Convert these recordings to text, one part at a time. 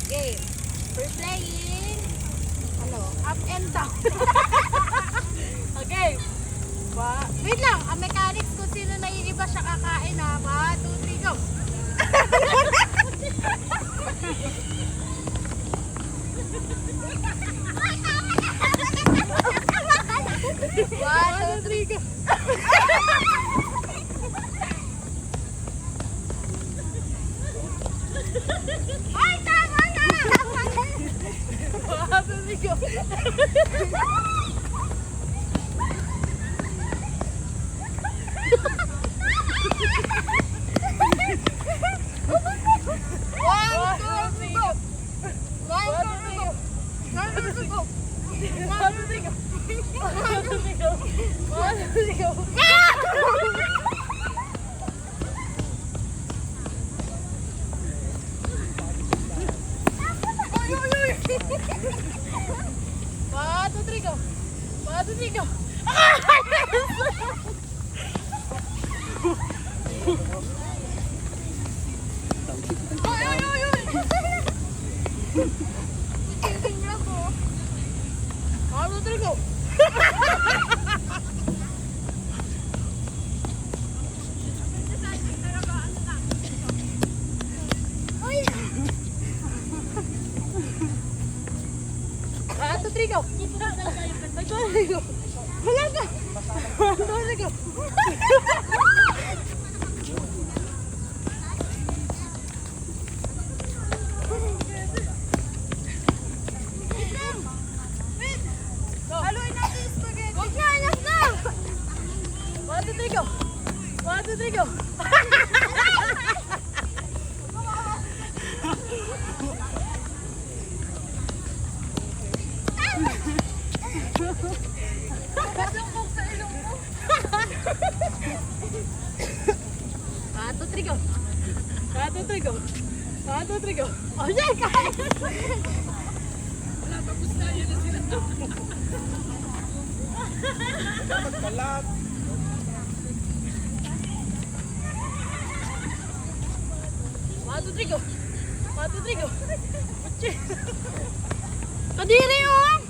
Game. We're playing, up and down. Okay. Wait lang, ang mechanics kung sino naiiba siya kakain ha. 1, 2, 3, go! One, two, three, go! Ay, tama na! One, two, three, go! Oh, yeah, kain! Wala, tapos na yan na sila. Dapat kalat. Matutrigo! Matutrigo! Kadiri yung!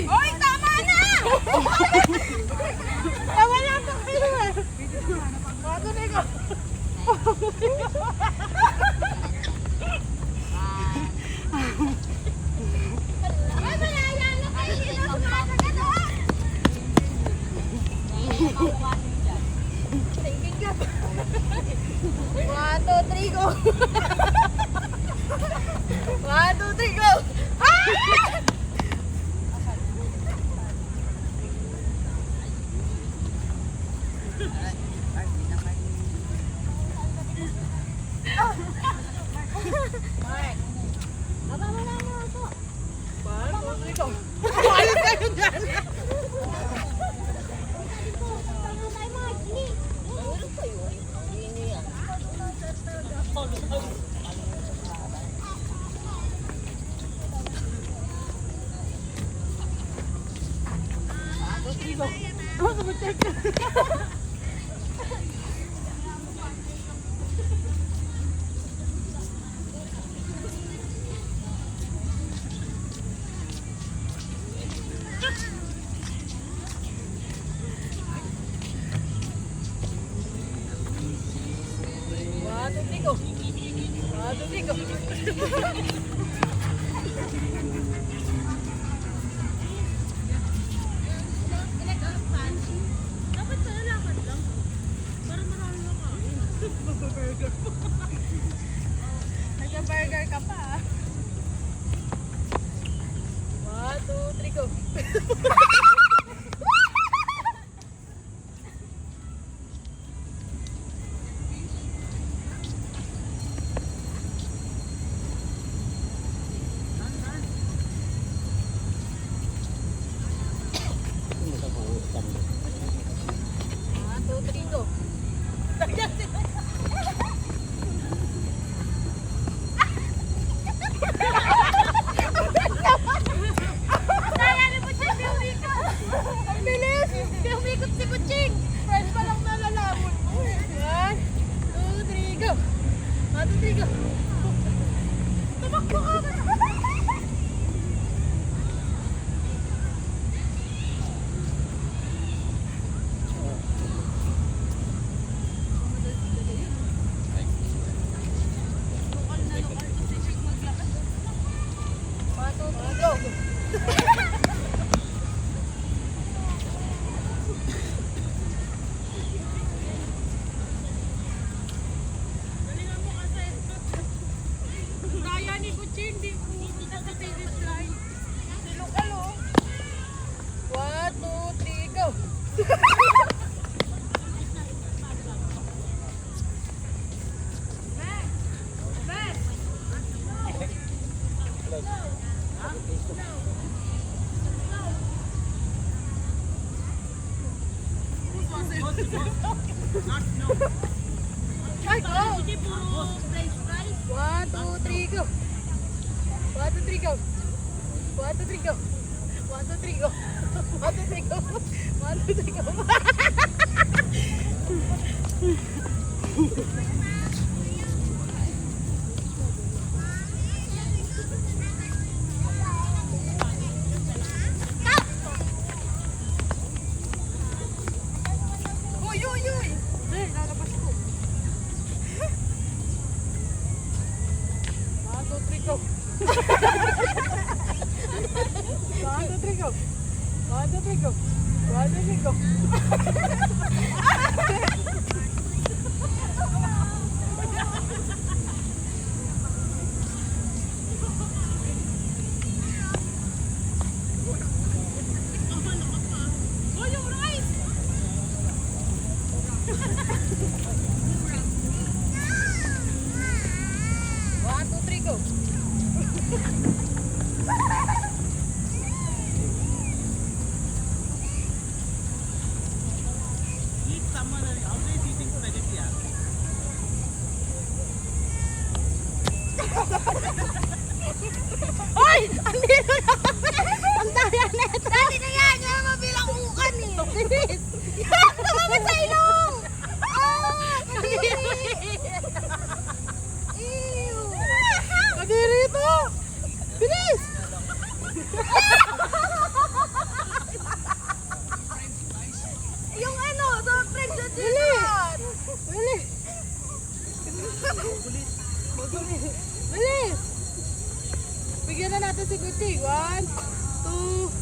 Hoy, tama na! Tama na ito kayo eh. Bato na ikaw. Ay, malaya na kayo. Sino sumasagat o? Tingin ka. 1, 2, 3, go! 1, 2, 3, go! Ah! Nagka-burger ka pa. 1, 2, 3, go. 1, 2, 3, go. Ang bilis! Kaya umikot si Kuching! Fresh pa lang nalalamon mo. 1, 2, 3, go! 1, 2, 3, go! Tumakbo ka! Ay, go! 1, 2, 3, go! 1, 2, 3, go! 1, 2, 3, go! 1, 2, 3, go! 1, 2, 3, go! 1, 2, 3, go! Uy, uy, uy! Hindi, lalabas ko. 1, 2, 3, go! 1, 2, 3, go! 1, 2, 3, go! 1, 2, 3, go! Hoy! Ang dito na! Ang daya na ito! Dali na yan! Yan mabilang ukan eh! Bilis! Yan! Tumamit sa ilong! Ah! Kadiri! Ew! Kadiri ito! Bilis! Yung ano, soft drinks na dyan! Bilis! Bilis! Bilis! Bigyan na natin si Gucci. 1, 2,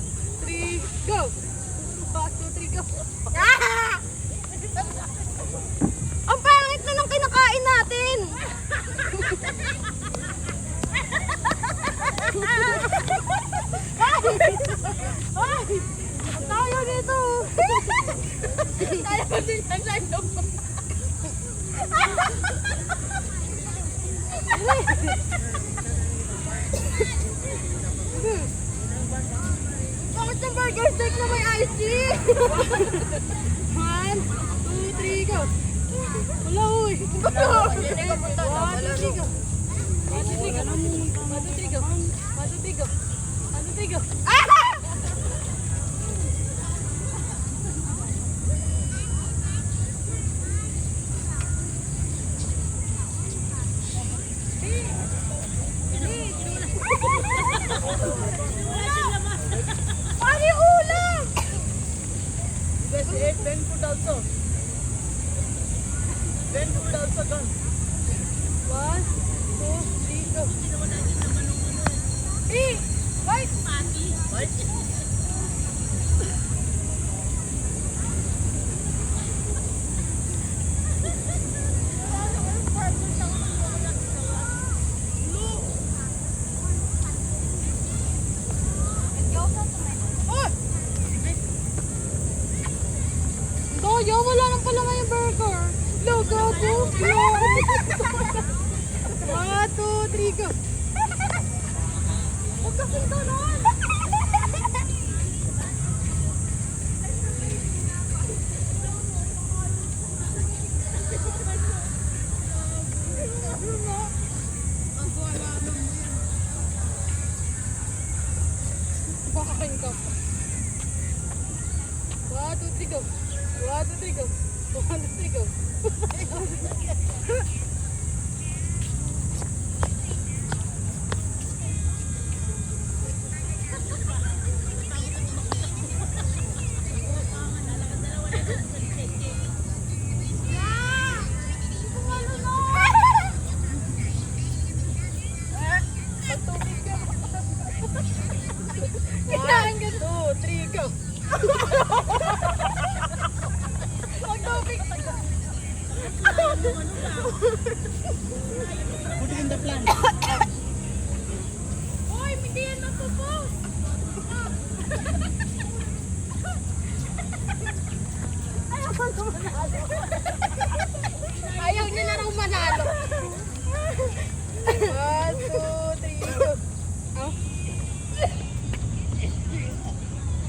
3, go! 1, 2, 3, go! Ah! Ang pangit na ng kinakain natin! Ay! Tayo dito! Tayo din ang lalo mo! Bakit yung burger steak na may iced tea? 1, 2, 3, go! Wala, uy! 1, 2, 3, go! 1, 2, 3, go! 1, 2, 3, go! 1, 2, 3, go! 1, 2, 3, go! Ah! Pari ulam! Guys, ate then food also. Then food also gone. 1, 2, 3, go! Eh! Wait! Right? Toyo, wala nang pala yung burger. Logo, go, go. 1, 2, 3, go. Huwag kasing doon. 1, 2, 3, go. 1, 2, 3, go. 1, 2, 3, go. One, 2, 3, go. Magtubig. Put it in the plant. Hoy, hindi yan mapopost. Ayaw ko na manalo. Ayaw niya na raw manalo. 1, 2, 3, go. Oh.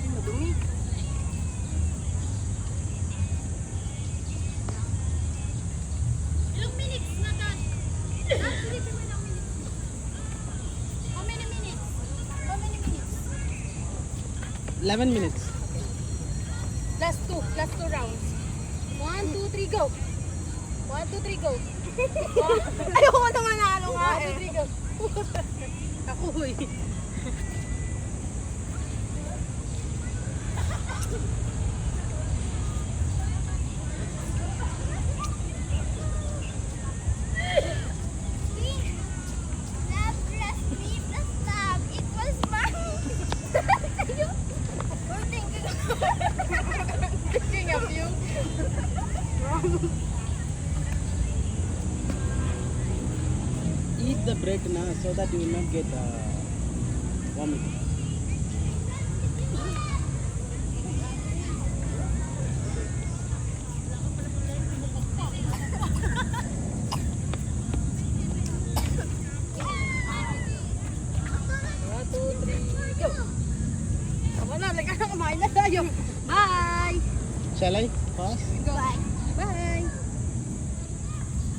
Madumi. Ilang minutes na dad? Ulitin mo ilang minutes. How many minutes? How many minutes? 11 minutes. Last two rounds. 1, 2, 3, go. 1, 2, 3, go. Ayoko na manalo nga eh. 1, 2, 3, go. Ako eh. Love plus me plus love equals money. We're thinking Thinking of you. Eat the bread na so that you will not get vomit. Tama na, kumain na tayo. Bye! Shall I? Pass? Go.